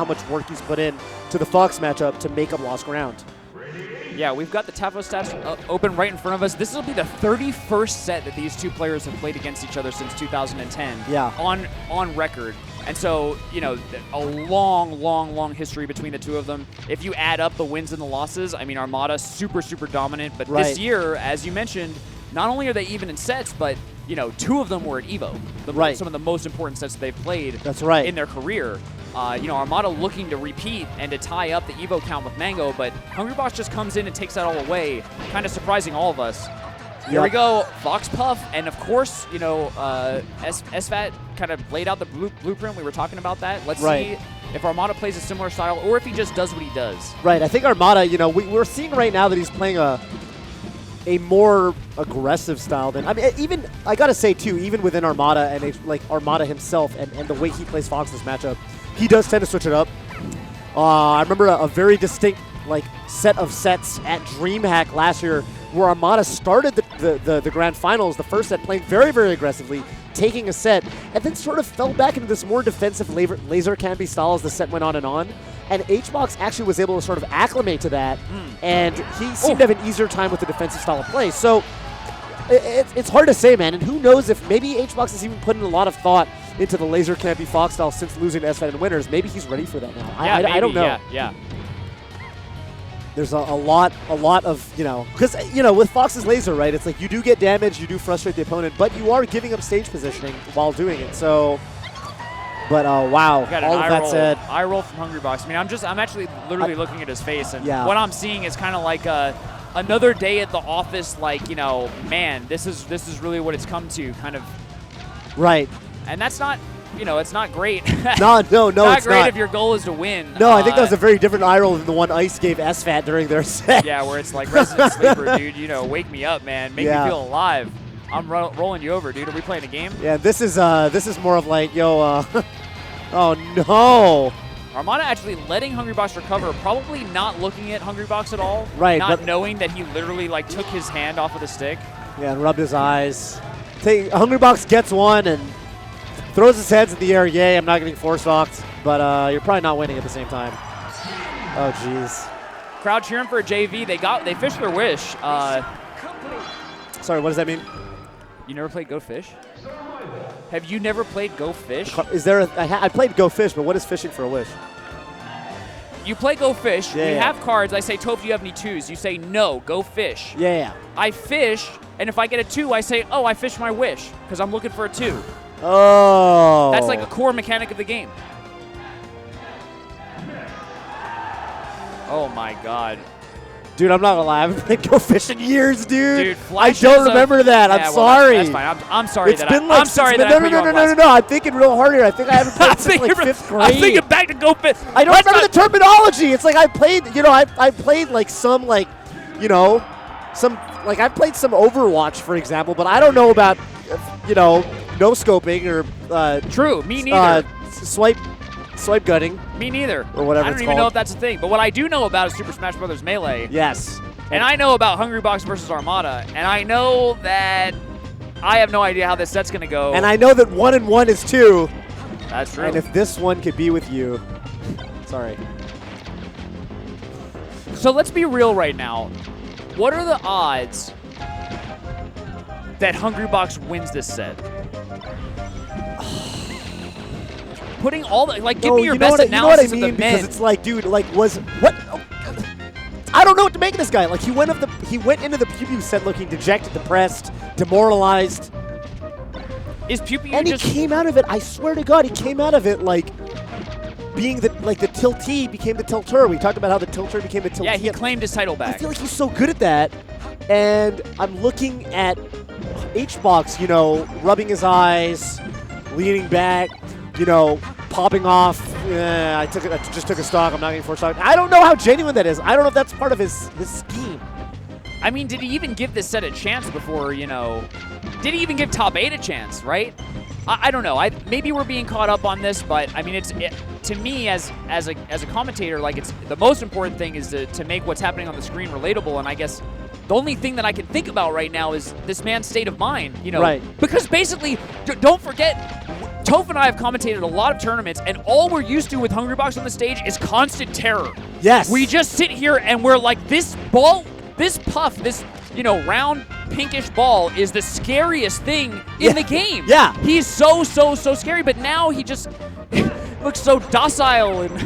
how much work he's put in to the Fox matchup to make up lost ground. Yeah, we've got the TAFO stats open right in front of us. This will be the 31st set that these two players have played against each other since 2010. Yeah. On record. And so, you know, a long history between the two of them. If you add up the wins and the losses, I mean, Armada super dominant. But this year, as you mentioned, not only are they even in sets, but, you know, 2 of them were at EVO. Some of the most important sets that they've played in their career. You know, Armada looking to repeat and to tie up the EVO count with Mango, but Hungrybox just comes in and takes that all away, kind of surprising all of us. Here we go, Fox Puff, and of course, you know, SVAT kind of laid out the blueprint. We were talking about that. Let's see if Armada plays a similar style or if he just does what he does. Right, I think Armada, you know, we're seeing right now that he's playing a more aggressive style than, I mean, even, I gotta say too, even within Armada and like Armada himself and the way he plays Fox this matchup, he does tend to switch it up. I remember a very distinct like set of sets at DreamHack last year where Armada started the grand finals, the first set, playing very aggressively, taking a set, and then sort of fell back into this more defensive laser canopy style as the set went on. And HBox actually was able to sort of acclimate to that, and he seemed to have an easier time with the defensive style of play. So it's hard to say, man, and who knows if maybe HBox has even put in a lot of thought into the laser canopy Fox style since losing to SVAT in winners. Maybe he's ready for that now. I don't know. Yeah. There's a lot of, you know, because, you know, with Fox's laser, right, it's like you do get damage, you do frustrate the opponent, but you are giving up stage positioning while doing it. So, but wow, all of that said. Eye roll from Hungrybox. I mean, I'm actually literally looking at his face, and what I'm seeing is kind of like another day at the office, like, you know, man, this is really what it's come to, kind of. Right. And that's not, you know, it's not great. No, not it's great not. if your goal is to win. No, I think that was a very different eye roll than the one Ice gave SVAT during their set. Yeah, where it's like Resident Sleeper, dude. You know, wake me up, man. Make me feel alive. I'm rolling you over, dude. Are we playing a game? Yeah, this is more of like, yo, oh no. Armada actually letting Hungrybox recover, probably not looking at Hungrybox at all. Right. Not knowing that he literally like took his hand off of the stick. Yeah, and rubbed his eyes. Hungrybox gets one and throws his heads in the air. Yay, I'm not getting force-stalked, but you're probably not winning at the same time. Oh, jeez. Crowd cheering for a JV. They fished their wish. Sorry, what does that mean? You never played Go Fish? Have you never played Go Fish? Is there I played Go Fish, but what is fishing for a wish? You play Go Fish. Yeah, we have cards. I say, Toph, do you have any 2s? You say, no, go fish. Yeah. I fish, and if I get a 2, I say, oh, I fished my wish, because I'm looking for a 2. Oh. That's like a core mechanic of the game. Oh my god. Dude, I'm not gonna lie. I haven't played Go Fish in years, dude. I don't remember that. Yeah, I'm sorry. That's fine. I'm sorry it's that been like, I'm sorry that No. I'm thinking real hard here. I think I haven't played since like 5th grade. I'm thinking back to Go Fish. I don't remember the terminology. It's like I played, you know, I played like some like, you know, I've played some Overwatch, for example, but I don't know about, you know, no scoping or True, me neither. Swipe gutting. Me neither. Or whatever I don't even know if that's a thing. But what I do know about is Super Smash Bros. Melee. Yes. And I know about Hungrybox versus Armada. And I know that I have no idea how this set's going to go. And I know that 1 and 1 is 2. That's true. And if this one could be with you. Sorry. So let's be real right now. What are the odds that Hungrybox wins this set? Putting all the, like, give me your best analysis of the men. Because it's like, dude, like, what? Oh, I don't know what to make of this guy. Like, he went into the Pew Pew set looking dejected, depressed, demoralized. Is Pew Pew and he came out of it, I swear to God, he came out of it like being the tiltee became the tilter. We talked about how the tilter became the tiltee. Yeah, he claimed his title back. I feel like he's so good at that. And I'm looking at HBox, you know, rubbing his eyes, leaning back, you know, popping off. I just took a stock. I'm not getting force stock. I don't know how genuine that is. I don't know if that's part of his scheme. I mean, did he even give this set a chance before, you know? Did he even give top 8 a chance, right? I don't know. Maybe we're being caught up on this, but I mean, to me as a commentator, like, it's the most important thing is to make what's happening on the screen relatable. And I guess the only thing that I can think about right now is this man's state of mind, you know? Right. Because basically, don't forget, Toph and I have commentated a lot of tournaments, and all we're used to with Hungrybox on the stage is constant terror. Yes. We just sit here and we're like, this ball, this puff, this, you know, round pinkish ball is the scariest thing in the game. Yeah. He's so scary, but now he just looks so docile and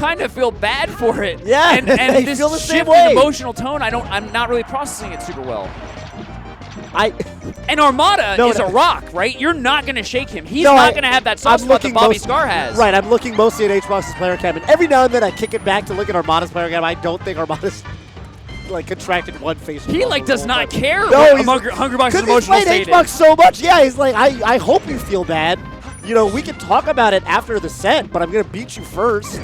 kind of feel bad for it. Yeah. And this feel the same shift way. in emotional tone, I'm not really processing it super well. And Armada is a rock, right? You're not going to shake him. He's not going to have that soft spot that Bobby Scar has. Right, I'm looking mostly at HBox's player cam, and every now and then I kick it back to look at Armada's player cam. I don't think Armada's like contracted one facial. He like does not care. No, Hungrybox's emotional state. Because HBox so much. Yeah, he's like, I hope you feel bad. You know, we can talk about it after the set, but I'm going to beat you first.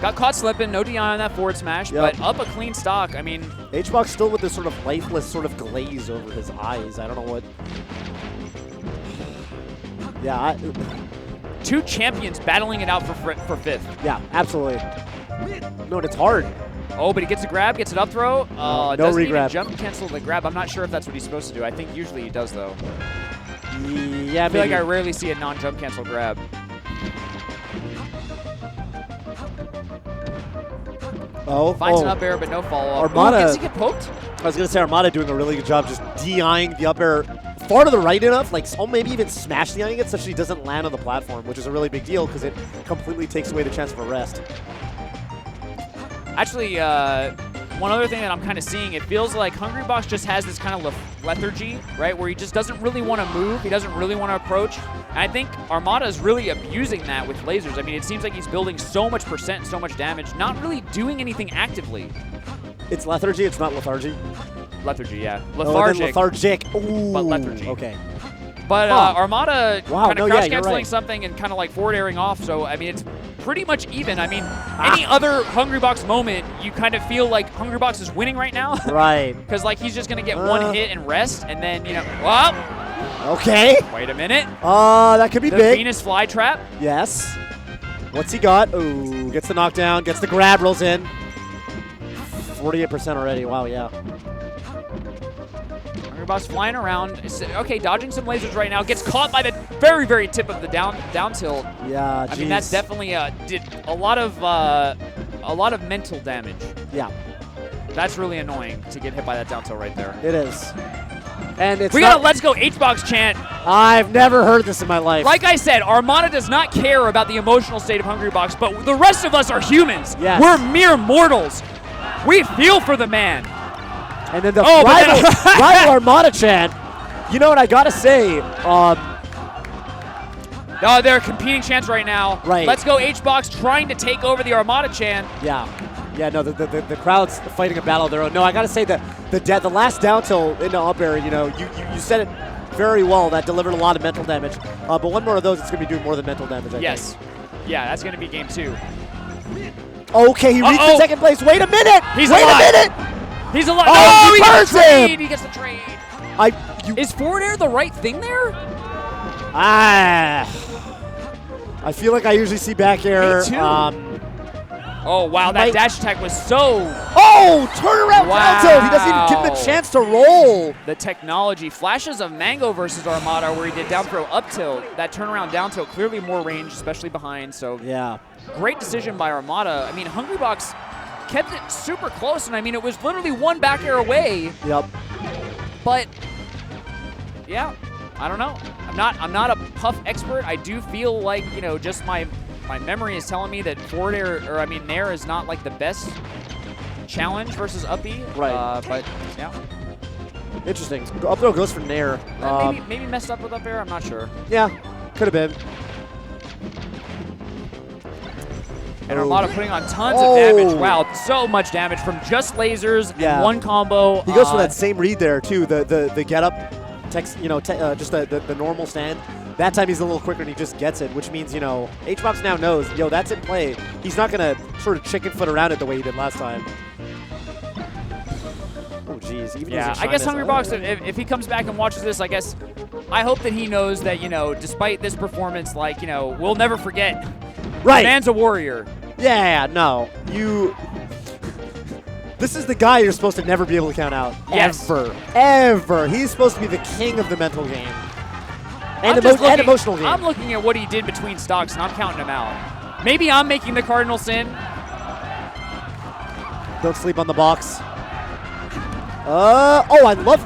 Got caught slipping, no DI on that forward smash, but up a clean stock. I mean, HBox still with this sort of lifeless sort of glaze over his eyes. I don't know what. Yeah. Two champions battling it out for fifth. Yeah, absolutely. No, and it's hard. Oh, but he gets a grab, gets an up throw. No doesn't re-grab. even jump cancel the grab. I'm not sure if that's what he's supposed to do. I think usually he does, though. Yeah, I feel like I rarely see a non-jump cancel grab. Finds an up air, but no follow-up. Armada. Does he get poked? I was going to say Armada doing a really good job just DIing the up air far to the right enough, like maybe even smash DIing it such that he doesn't land on the platform, which is a really big deal because it completely takes away the chance of a rest. Actually, one other thing that I'm kind of seeing, it feels like Hungrybox just has this kind of lethargy, right, where he just doesn't really want to move. He doesn't really want to approach. And I think Armada is really abusing that with lasers. I mean, it seems like he's building so much percent and so much damage, not really doing anything actively. It's lethargy, it's not lethargy? Lethargy, yeah. Lethargic. Oh, lethargic. Ooh, but lethargy. Okay. But Armada kind of crouch canceling right. something and kind of like forward airing off. So, I mean, it's pretty much even. I mean, any other Hungrybox moment, you kind of feel like Hungrybox is winning right now. Right. Because, like, he's just going to get one hit and rest, and then, you know, well. Okay. Wait a minute. That could be the big. The Venus fly trap. Yes. What's he got? Ooh, gets the knockdown, gets the grab, rolls in. 48% already. Wow, yeah. Hungrybox flying around. Okay, dodging some lasers right now. Gets caught by the very, very tip of the down tilt. Yeah, I mean, that's definitely did a lot of mental damage. Yeah. That's really annoying to get hit by that down tilt right there. It is. And it's we got a Let's Go HBox chant. I've never heard this in my life. Like I said, Armada does not care about the emotional state of Hungrybox, but the rest of us are humans. Yes. We're mere mortals. We feel for the man. And then the rival Armada chant. You know what I gotta say? No, they're competing chants right now. Right. Let's Go HBox trying to take over the Armada chant. Yeah. Yeah, no, the crowd's fighting a battle of their own. No, I gotta say that the last down tilt into up air, you know, you said it very well. That delivered a lot of mental damage. But one more of those, it's gonna be doing more than mental damage. I think. Yeah, that's gonna be game 2. Okay, he reached the second place. Wait a minute. He's alive. Wait a minute. He's alive. Oh, no, he gets the trade. He gets the trade. Is forward air the right thing there? I feel like I usually see back air. Me too. Oh, wow, that dash attack was so... Oh, turnaround down tilt. He doesn't even give him a chance to roll. The technology. Flashes of Mango versus Armada where he did down throw up tilt. That turnaround down tilt, clearly more range, especially behind. So yeah, great decision by Armada. I mean, Hungrybox kept it super close, and I mean, it was literally one back air away. Yep. But, yeah, I don't know. I'm not a Puff expert. I do feel like, you know, just my memory is telling me that forward air, or I mean, Nair is not like the best challenge versus up B. Right. But, yeah. Interesting. Up throw goes for Nair. Maybe messed up with up air. I'm not sure. Yeah, could have been. And Armada putting on tons of damage. Wow, so much damage from just lasers and one combo. He goes for that same read there too. The get up, just the normal stand. That time he's a little quicker and he just gets it, which means, you know, HBox now knows, yo, that's in play. He's not going to sort of chicken foot around it the way he did last time. Oh, geez. Yeah, I guess Hungrybox, if he comes back and watches this, I hope that he knows that, you know, despite this performance, like, you know, we'll never forget. Right. The man's a warrior. Yeah, no. This is the guy you're supposed to never be able to count out. Yes. Ever. Ever. He's supposed to be the king of the mental game. And emotional game. I'm looking at what he did between stocks, and I'm counting him out. Maybe I'm making the cardinal sin. Don't sleep on the box. Oh, I love...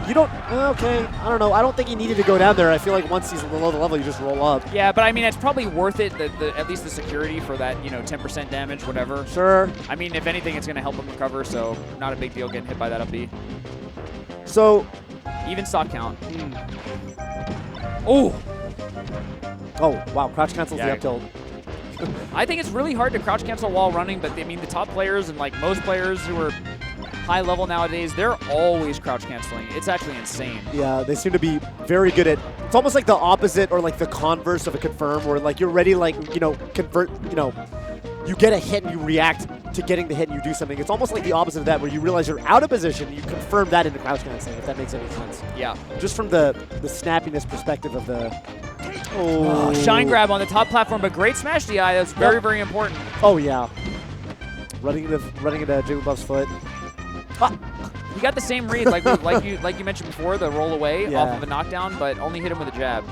You don't... Okay, I don't know. I don't think he needed to go down there. I feel like once he's below the level, you just roll up. Yeah, but I mean, it's probably worth it, at least the security for that, 10% damage, whatever. Sure. I mean, if anything, it's going to help him recover, so not a big deal getting hit by that up B. So... Even stock count. Oh! Oh, wow. Crouch cancels the up tilt. I think it's really hard to crouch cancel while running, but I mean, the top players and like most players who are high level nowadays, they're always crouch canceling. It's actually insane. Yeah, they seem to be very good at... It's almost like the opposite or like the converse of a confirm, where like you're ready, like, convert, you get a hit and you react to getting the hit and you do something. It's almost like the opposite of that, where you realize you're out of position, you confirm that into crouch canceling, if that makes any sense. Yeah. Just from the snappiness perspective of the... Oh, shine grab on the top platform, but great smash DI. That's very, very important. Oh, yeah. Running into Jigglypuff's foot. Ah. He got the same read, like you mentioned before, the roll away off of a knockdown, but only hit him with a jab.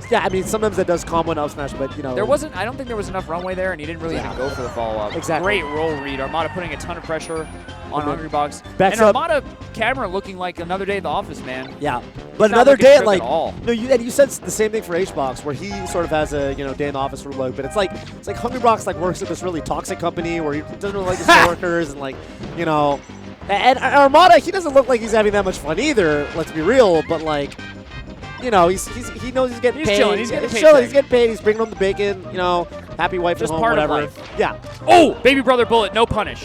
Yeah, I mean, sometimes that does combo and up smash, but, There wasn't, I don't think there was enough runway there, and he didn't really even go for the follow-up. Exactly. Great roll read. Armada putting a ton of pressure on Hungrybox. Backs and up. Armada camera looking like another day at the office, man. Yeah. But another day at, like, no, you said the same thing for HBox, where he sort of has a, day in the office look, but it's like Hungrybox, like, works at this really toxic company where he doesn't really like his coworkers and, like, and Armada, he doesn't look like he's having that much fun either, let's be real, but, like, he knows he's getting paid. Chilling. He's getting paid. He's getting paid. He's bringing home the bacon, happy wife at home, part whatever. of life. Yeah. Oh, baby brother bullet, no punish.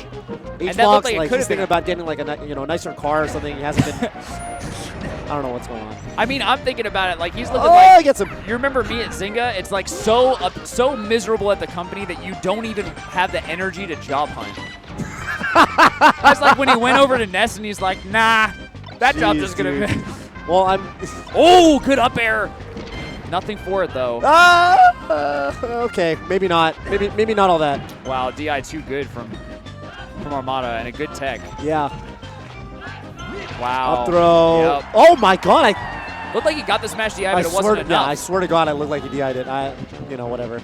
HBox, like he's thinking about getting like a nicer car or something. He hasn't been. I don't know what's going on. I mean, I'm thinking about it. Like he's looking like. Gets him. You remember me at Zynga? It's like so miserable at the company that you don't even have the energy to job hunt. It's like when he went over to Ness and he's like, nah, that job's just gonna. Well, Oh, good up air. Nothing for it though. Okay, maybe not. Maybe not all that. Wow, DI too good from Armada and a good tech. Yeah. Wow. Up throw. Yep. Oh my God! Looked like he got the smash DI, but it wasn't enough. Yeah, I swear to God, I looked like he DI'd it. Whatever.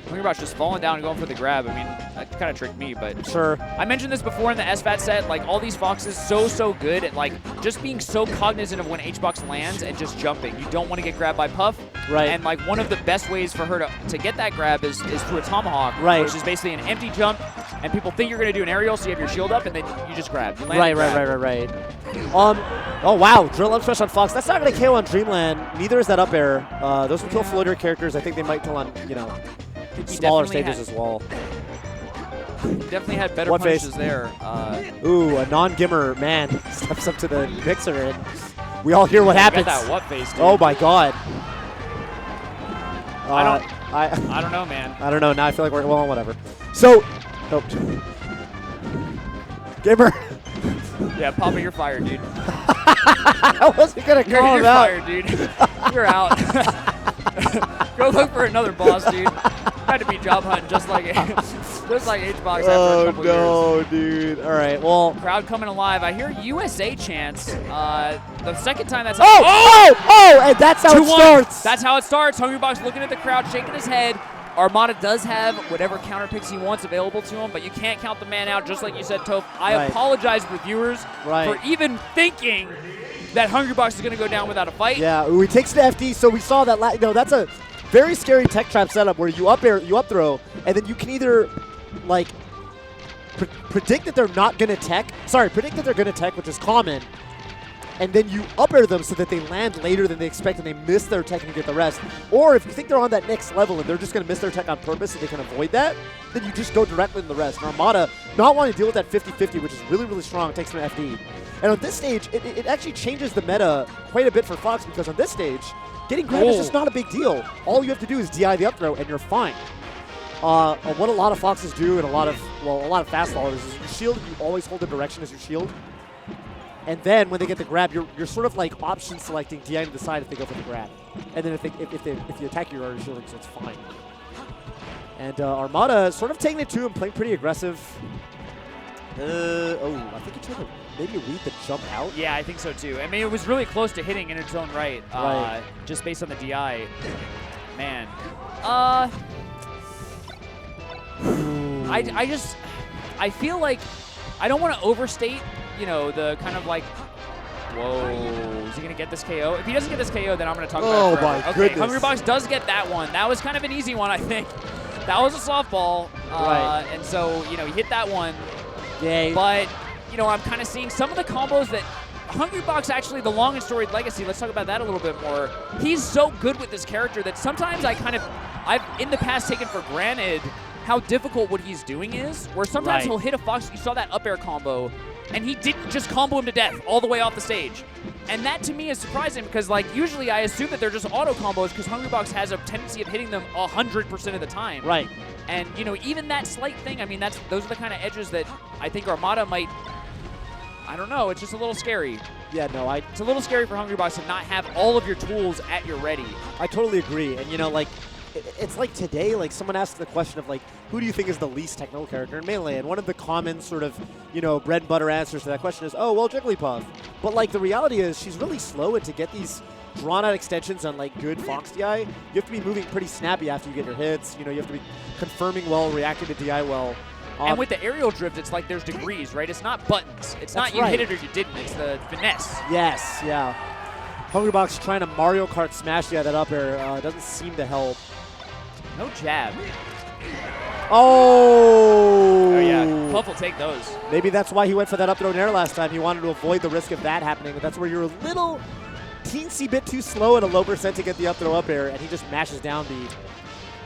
Hungrybox just falling down and going for the grab. I mean, that kind of tricked me, but sure. I mentioned this before in the SFAT set. Like all these Foxes, so good at like just being so cognizant of when HBox lands and just jumping. You don't want to get grabbed by Puff. Right. And like one of the best ways for her to get that grab is through a tomahawk. Right. Which is basically an empty jump, and people think you're going to do an aerial, so you have your shield up, and then you just grab. You land Right. Oh wow, drill up smash on Fox. That's not going to KO on Dreamland. Neither is that up air. Those will kill floater characters. I think they might kill on smaller stages as well. Definitely had better punishes there. Ooh, a non-gimmer man steps up to the mixer, and we all hear what happens. Got that what face, dude. Oh my God. I don't know, man. I don't know. Now I feel like well, whatever. So, Gimmer. Yeah, Papa, you're fired, dude. I wasn't gonna call him out. You're fired, dude. You're out. Go look for another boss, dude. Had to be job hunting just like HBox after a couple years. Dude. All right, well. Crowd coming alive. I hear USA chants. The second time that's and that's how it starts. That's how it starts. Hungrybox looking at the crowd, shaking his head. Armada does have whatever counter picks he wants available to him, but you can't count the man out, just like you said, Toph. I apologize to the viewers for even thinking that Hungrybox is going to go down without a fight. Yeah, he takes the FD, so we saw that. That's a very scary tech trap setup where you up air, you up throw, and then you can either like predict that they're not going to tech. Sorry, predict that they're going to tech, which is common, and then you up air them so that they land later than they expect and they miss their tech and you get the rest. Or if you think they're on that next level and they're just going to miss their tech on purpose so they can avoid that, then you just go directly in the rest. And Armada, not wanting to deal with that 50-50, which is really, really strong, takes an FD. And on this stage, it actually changes the meta quite a bit for Fox, because on this stage, getting grabbed is just not a big deal. All you have to do is DI the up throw and you're fine. What a lot of Foxes do and a lot of fast followers is you shield, you always hold the direction as your shield. And then when they get the grab, you're sort of like option selecting DI to the side if they go for the grab. And then if you attack, you're already shielding, so it's fine. And Armada sort of taking it to him, playing pretty aggressive. I think he took a maybe read the jump out. Yeah, I think so too. I mean, it was really close to hitting in its own right, just based on the DI. Man. I feel like I don't want to overstate, you know, the kind of like, whoa, is he going to get this KO? If he doesn't get this KO, then I'm going to talk about it forever. My goodness. Hungrybox does get that one. That was kind of an easy one, I think. That was a softball. And so, you know, he hit that one. Yay. But, you know, I'm kind of seeing some of the combos that Hungrybox, actually, the long and storied legacy, let's talk about that a little bit more. He's so good with this character that sometimes I've in the past taken for granted how difficult what he's doing is, where sometimes he'll hit a Fox. You saw that up air combo, and he didn't just combo him to death all the way off the stage. And that, to me, is surprising because, like, usually I assume that they're just auto combos because Hungrybox has a tendency of hitting them 100% of the time. Right. And, you know, even that slight thing, I mean, those are the kind of edges that I think Armada might, I don't know, it's just a little scary. Yeah, no, it's a little scary for Hungrybox to not have all of your tools at your ready. I totally agree. And, you know, like, it's like today, like, someone asked the question of, like, who do you think is the least technical character in Melee? And one of the common sort of, you know, bread and butter answers to that question is, oh, well, Jigglypuff. But, like, the reality is she's really slow, and to get these drawn-out extensions on, like, good Fox DI, you have to be moving pretty snappy after you get your hits. You know, you have to be confirming well, reacting to DI well. And with the aerial drift, it's like there's degrees, right? It's not buttons. It's not you hit it or you didn't. It's the finesse. Yes, yeah. Hungrybox trying to Mario Kart smash that up air doesn't seem to help. No jab. Oh! Oh, yeah. Puff will take those. Maybe that's why he went for that up throw in air last time. He wanted to avoid the risk of that happening. But that's where you're a little teensy bit too slow at a low percent to get the up throw up air, and he just mashes down B.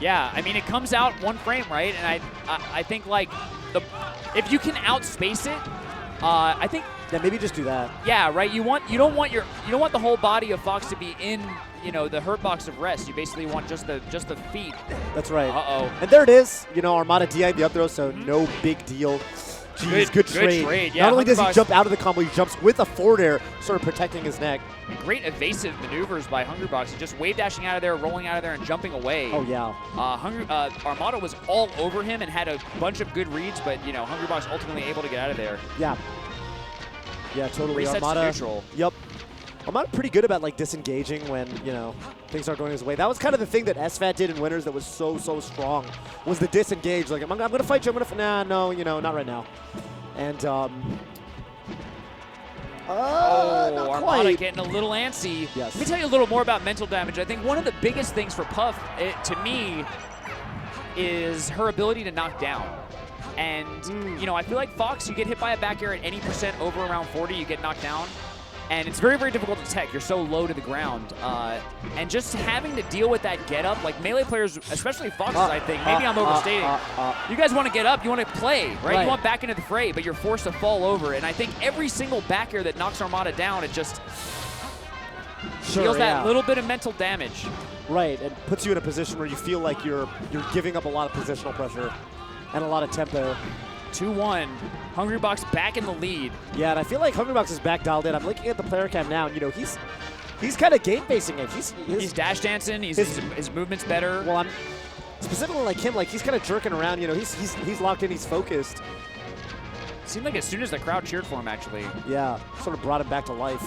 Yeah, I mean, it comes out one frame, right? And I think, like, if you can outspace it, I think. Yeah, maybe just do that. Yeah, right. You don't want the whole body of Fox to be in, you know, the hurt box of rest. You basically want just the feet. That's right. Uh-oh. And there it is. You know, Armada DI'd the up throw, so no big deal. Jeez, good trade. Yeah, not only does he jump out of the combo, he jumps with a forward air, sort of protecting his neck. And great evasive maneuvers by Hungrybox. He just wave dashing out of there, rolling out of there, and jumping away. Oh, yeah. Armada was all over him and had a bunch of good reads, but, you know, Hungrybox ultimately able to get out of there. Yeah. Yeah, totally. Resets Armada. to neutral. Yep. Armada pretty good about, like, disengaging when, you know, things aren't going his way. That was kind of the thing that SFAT did in Winners that was so strong, was the disengage. Like, I'm going to fight you. No, you know, not right now. And, Armada quite. getting a little antsy. Yes. Let me tell you a little more about mental damage. I think one of the biggest things for Puff, to me, is her ability to knock down. And, you know, I feel like Fox, you get hit by a back air at any percent over around 40, you get knocked down. And it's very, very difficult to tech. You're so low to the ground. And just having to deal with that get up, like Melee players, especially Foxes, I think, maybe I'm overstating. You guys want to get up, you want to play, right? You want back into the fray, but you're forced to fall over. And I think every single back air that knocks Armada down, it just deals that little bit of mental damage. Right, and puts you in a position where you feel like you're giving up a lot of positional pressure and a lot of tempo. 2-1. Hungrybox back in the lead. Yeah, and I feel like Hungrybox is back dialed in. I'm looking at the player cam now, and, you know, he's kind of game-facing it. He's dash dancing. His movement's better. Well, I'm specifically like him. Like, he's kind of jerking around. You know, he's locked in. He's focused. Seemed like as soon as the crowd cheered for him, actually. Yeah, sort of brought him back to life.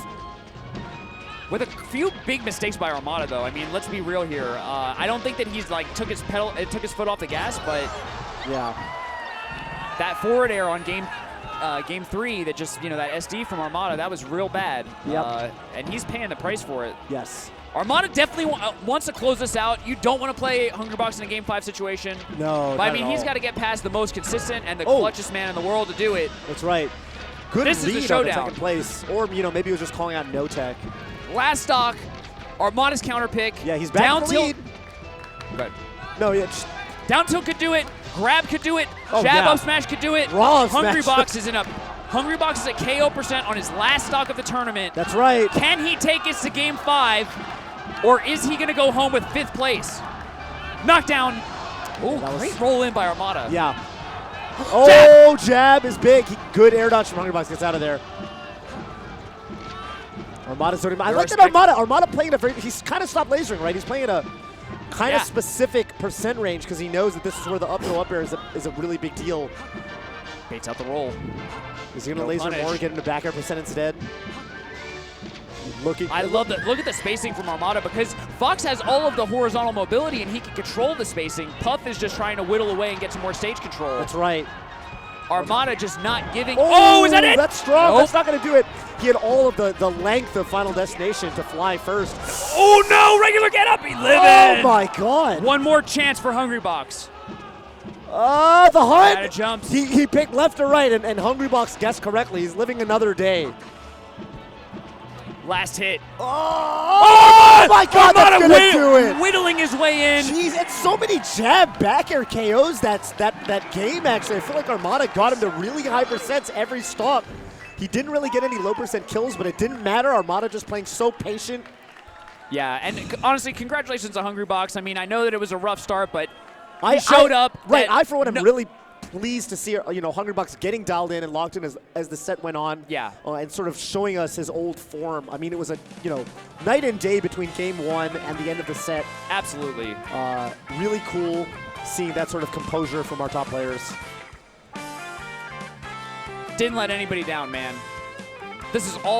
With a few big mistakes by Armada, though. I mean, let's be real here. I don't think that he's like took his foot off the gas, but yeah. That forward air on game 3, that just, you know, that SD from Armada, that was real bad. Yep. And he's paying the price for it. Yes. Armada definitely wants to close this out. You don't want to play Hungrybox in a game 5 situation. No, but I mean, he's got to get past the most consistent and the clutchest man in the world to do it. That's right. Good this lead is the showdown. on second place. Or, you know, maybe he was just calling out no tech. Last stock, Armada's counter pick. Yeah, he's back down in the lead. Good. No, yeah. Just down tilt could do it. Grab could do it. Jab up smash could do it. Hungrybox is in a Hungrybox is at KO percent on his last stock of the tournament. That's right. Can he take us to game 5, or is he going to go home with 5th place? Knockdown. Oh, great roll in by Armada. Yeah. Oh, jab is big. Good air dodge from Hungrybox. Gets out of there. Armada's doing. I like that Armada playing a very. He's kind of stopped lasering, right? He's playing at a kind of specific percent range because he knows that this is where the up throw up air is a really big deal. Baits out the roll. Is he going to laser more and get into back air percent instead? Look at the spacing from Armada, because Fox has all of the horizontal mobility and he can control the spacing. Puff is just trying to whittle away and get some more stage control. That's right. Armada just not giving. Oh, is that it? That's strong. Nope. That's not going to do it. He had all of the length of Final Destination to fly first. Oh, no. Regular get up. He living. Oh, my God. One more chance for Hungrybox. The hunt. Out of jumps. He picked left or right, and Hungrybox guessed correctly. He's living another day. Last hit. Oh my God, that's going to do it. Whittling his way in. Jeez, it's so many jab back air KOs that game, actually. I feel like Armada got him to really high percents every stop. He didn't really get any low percent kills, but it didn't matter. Armada just playing so patient. Yeah, and honestly, congratulations to Hungrybox. I mean, I know that it was a rough start, but he showed up. Right, I, for one, am really pleased to see, Hungrybox getting dialed in and locked in as the set went on. Yeah. And sort of showing us his old form. I mean, it was a, night and day between game one and the end of the set. Absolutely. Really cool seeing that sort of composure from our top players. Didn't let anybody down, man. This is all